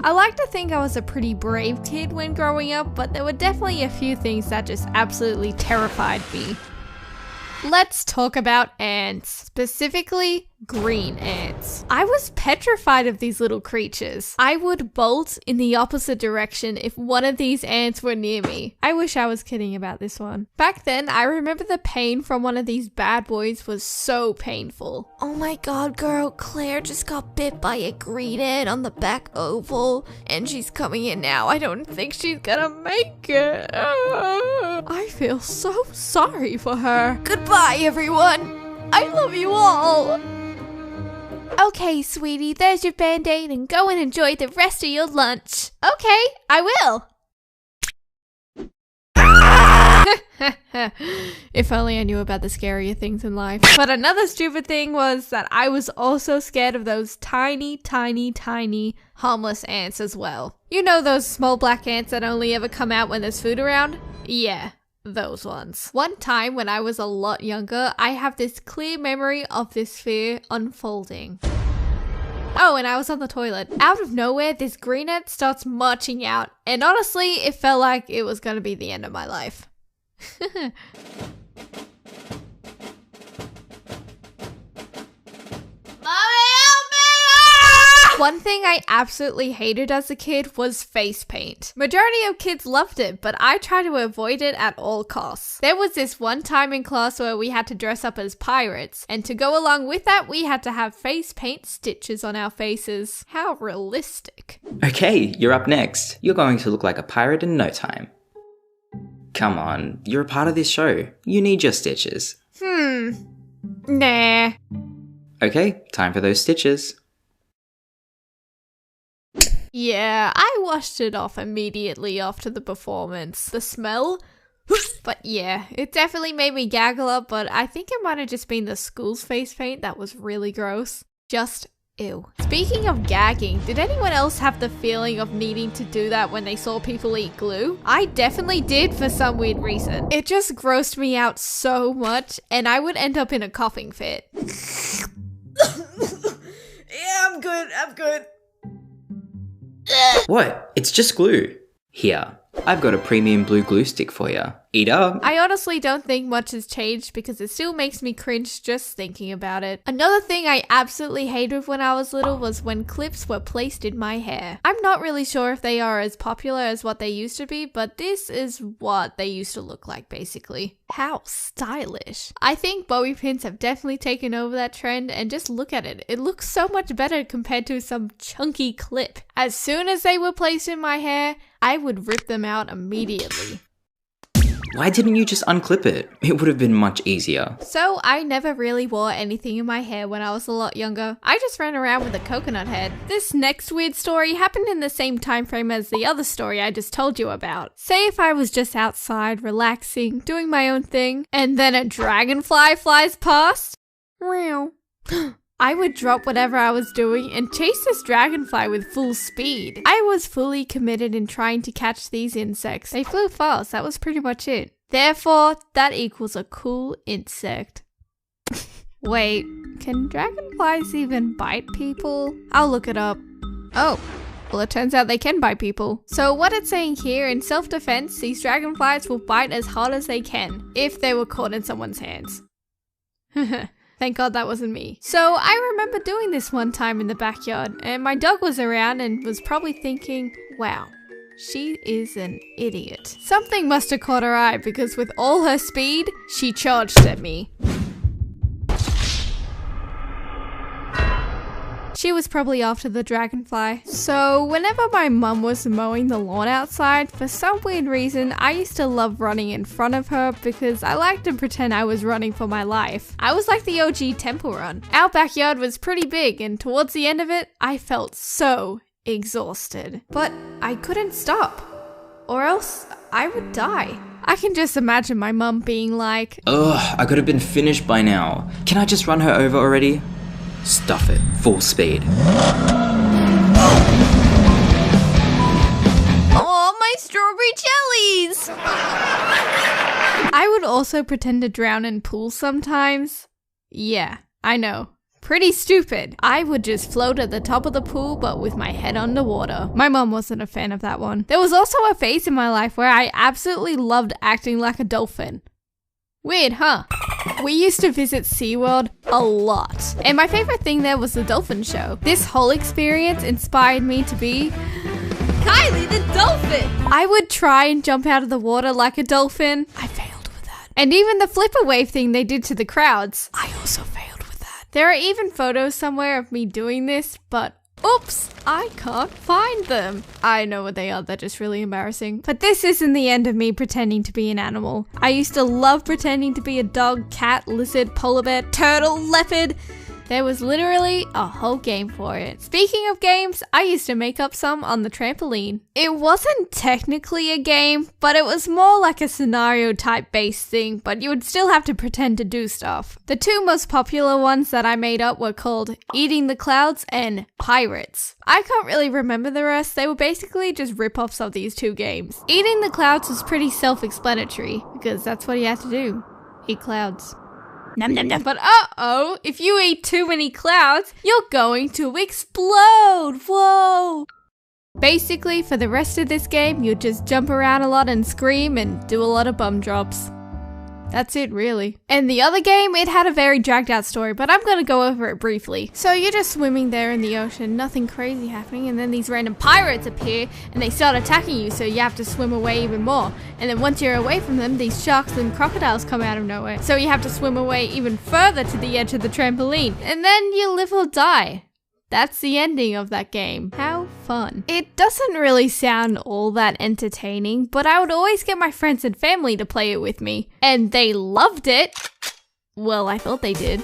I like to think I was a pretty brave kid when growing up, but there were definitely a few things that just absolutely terrified me. Let's talk about ants, specifically green ants. I was petrified of these little creatures. I would bolt in the opposite direction if one of these ants were near me. I wish I was kidding about this one. Back then, I remember the pain from one of these bad boys was so painful. Oh my god, girl, Claire just got bit by a green ant on the back oval, and she's coming in now. I don't think she's gonna make it. I feel so sorry for her. Goodbye, everyone. I love you all. Okay, sweetie, there's your band-aid and go and enjoy the rest of your lunch. Okay, I will. If only I knew about the scarier things in life. But another stupid thing was that I was also scared of those tiny, tiny, tiny harmless ants as well. You know those small black ants that only ever come out when there's food around? Yeah. Those ones. One time when I was a lot younger, I have this clear memory of this fear unfolding. Oh, and I was on the toilet. Out of nowhere, this green ant starts marching out, and honestly, it felt like it was gonna be the end of my life. One thing I absolutely hated as a kid was face paint. Majority of kids loved it, but I tried to avoid it at all costs. There was this one time in class where we had to dress up as pirates, and to go along with that, we had to have face paint stitches on our faces. How realistic. Okay, you're up next. You're going to look like a pirate in no time. Come on, you're a part of this show. You need your stitches. Nah. Okay, time for those stitches. Yeah, I washed it off immediately after the performance. The smell? But yeah, it definitely made me gaggle up, but I think it might have just been the school's face paint that was really gross. Just ew. Speaking of gagging, did anyone else have the feeling of needing to do that when they saw people eat glue? I definitely did for some weird reason. It just grossed me out so much, and I would end up in a coughing fit. Yeah, I'm good. What? It's just glue. Here, I've got a premium blue glue stick for you. Eat up. I honestly don't think much has changed because it still makes me cringe just thinking about it. Another thing I absolutely hated when I was little was when clips were placed in my hair. I'm not really sure if they are as popular as what they used to be, but this is what they used to look like basically. How stylish. I think bobby pins have definitely taken over that trend, and just look at it. It looks so much better compared to some chunky clip. As soon as they were placed in my hair, I would rip them out immediately. Why didn't you just unclip it? It would have been much easier. So I never really wore anything in my hair when I was a lot younger. I just ran around with a coconut head. This next weird story happened in the same time frame as the other story I just told you about. Say if I was just outside, relaxing, doing my own thing, and then a dragonfly flies past. Meow. I would drop whatever I was doing and chase this dragonfly with full speed. I was fully committed in trying to catch these insects. They flew fast, that was pretty much it. Therefore, that equals a cool insect. Wait, can dragonflies even bite people? I'll look it up. Oh, well it turns out they can bite people. So what it's saying here, in self-defense, these dragonflies will bite as hard as they can, if they were caught in someone's hands. Thank God that wasn't me. So I remember doing this one time in the backyard, and my dog was around and was probably thinking, wow, she is an idiot. Something must have caught her eye because with all her speed, she charged at me. She was probably after the dragonfly. So whenever my mum was mowing the lawn outside, for some weird reason, I used to love running in front of her because I liked to pretend I was running for my life. I was like the OG temple run. Our backyard was pretty big, and towards the end of it, I felt so exhausted. But I couldn't stop, or else I would die. I can just imagine my mum being like, Ugh, I could have been finished by now. Can I just run her over already? Stuff it. Full speed. Oh, my strawberry jellies! I would also pretend to drown in pools sometimes. Yeah, I know. Pretty stupid. I would just float at the top of the pool, but with my head underwater. My mom wasn't a fan of that one. There was also a phase in my life where I absolutely loved acting like a dolphin. Weird, huh? We used to visit SeaWorld a lot, and my favorite thing there was the dolphin show. This whole experience inspired me to be Kylie the dolphin! I would try and jump out of the water like a dolphin. I failed with that. And even the flipper wave thing they did to the crowds. I also failed with that. There are even photos somewhere of me doing this, but oops, I can't find them. I know what they are, they're just really embarrassing. But this isn't the end of me pretending to be an animal. I used to love pretending to be a dog, cat, lizard, polar bear, turtle, leopard. There was literally a whole game for it. Speaking of games, I used to make up some on the trampoline. It wasn't technically a game, but it was more like a scenario type based thing, but you would still have to pretend to do stuff. The two most popular ones that I made up were called Eating the Clouds and Pirates. I can't really remember the rest, they were basically just rip-offs of these two games. Eating the Clouds was pretty self-explanatory, because that's what you have to do. Eat clouds. Nom, nom, nom. But uh-oh, if you eat too many clouds, you're going to explode! Whoa! Basically, for the rest of this game, you just jump around a lot and scream and do a lot of bum drops. That's it, really. And the other game, it had a very dragged out story, but I'm gonna go over it briefly. So you're just swimming there in the ocean, nothing crazy happening, and then these random pirates appear and they start attacking you, so you have to swim away even more. And then once you're away from them, these sharks and crocodiles come out of nowhere, so you have to swim away even further to the edge of the trampoline. And then you live or die. That's the ending of that game. How fun. It doesn't really sound all that entertaining, but I would always get my friends and family to play it with me. And they loved it. Well, I thought they did.